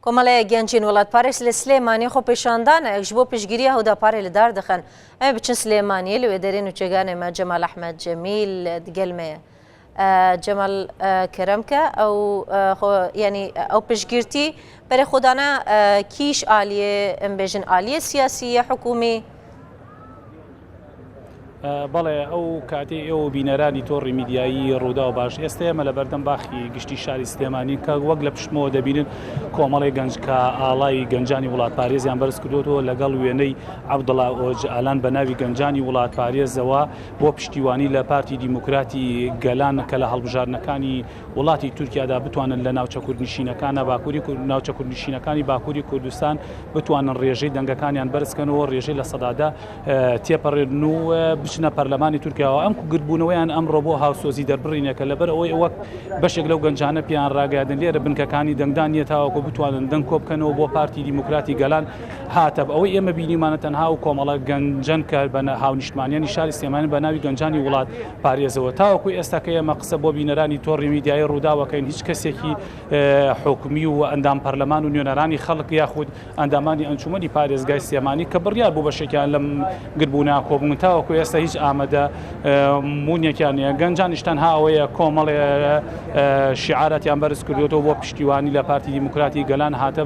کۆمەڵەیە گەنجین وڵاتپارێز لە سلێمانی خۆ پێشاندانە ji بۆ پشتگیری هەوداپارێ لە دار دەخەن ئەمە بچن سلێمانیە لەوێ دەرێن و چێگانێمە جەمال ئەحمەد جەمیل دیگەلمەیە جەمال کەرەمکە ینی ئەو پشتگیرتی بەرێ خۆدانە کیش ئالیێ ئەمبێژن ئالیە سیاسیە حکومی بەڵێ ئەو کاتێ ئێوە بینەرانی تۆڕی میدیایی ڕوودا و باش ئێستا ئێمە لە بەردەم باخی گشتی شاری سلێمانی کە وەک لە پشتمەوە دەبینن کۆمەڵی گەنج کە ئاڵای گەنجانی وڵاتپارێزیان بەرز کردوەوە لەگەڵ وێنەی عەبدوڵڵا ئۆجئالان بە ناوی گەنجانی وڵاتپارێزەوە بۆ پشتیوانی لە پارتی دیموکراتی گەلان کە لە هەڵبژارنەکانی وڵاتی تورکیادا بتوانن لە ناوچە کوردنشینەکانە ناوچە کوردنشینەکانی باکووری کوردستان بتوانن ڕێژەی دەنگەکانیان بەرزکەنەوە ڕێژەی لە سەدادا تێپەڕێن و بچنە پەرلەمانی تورکیاوە ئەم گرتبوونەوەیان ئەمڕۆ بۆ هاوسۆزی دەربڕینێکە لەبەر ئەوەی وەک بەشێک لەو گەنجانە پیان ڕاگەاندن لێرە بنکەکانی دەنگدان نیە تاوەکو بتوانن دەنگ کۆبکەنەوە بۆ پارتی دیموکراتی گەلان هاتە ئەوەی ئێمە بینیمانە تەنها و کۆمەڵە گەنجەن کە بە هاونیشتمانیانی شاری سلێمانی بە ناوی گەنجانی وڵات پارێزەوە تاوەکو ئێستا کە ئێمە قسە بۆ بینەرانی تۆڕی میدیایی ڕووداوەکەین هیچ کەسێکی حکومی و ئەندام پەرلەمان و نوێنەرانی خەڵک یاخود ئەندامانی ئەنجومەنی پارێزگای سلێمانی کە بڕیار بوو بەشێکیان لەم گرتبوونە کۆبوون تاوەکو ئێستا هیچ ئامادە مونیەکیانە گەنجانیش تەنها ئەوەیە کۆمەڵێ شیعارەتیان بەرز کردوێتەوە بۆ پشتیوانی لە پارتی دیموکراتی گەلان هاتە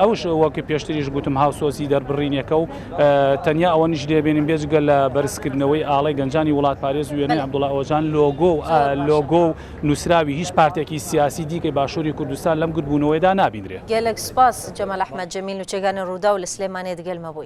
ئەوش وەک پێشتریش گوتم هاوسۆزی دەربڕینێکە و تەنیا ئەوە نیش دەبێنین بێجگە لە بەرزکردنەوەی ئاڵای گەنجانی وڵاتپارێز و وێنەی عەبدوڵڵا ئۆجان لۆگۆ و نووسراوی هیچ پارتێکی سیاسی دیکەی باشووری کوردستان لەم گرتبوونەوەیدا نابینرێت. گەلێک سپاس جەمال ئەحمەد جەمیل و چێگانە ڕوودا و لە سلێمانێ دگەلمە بووی.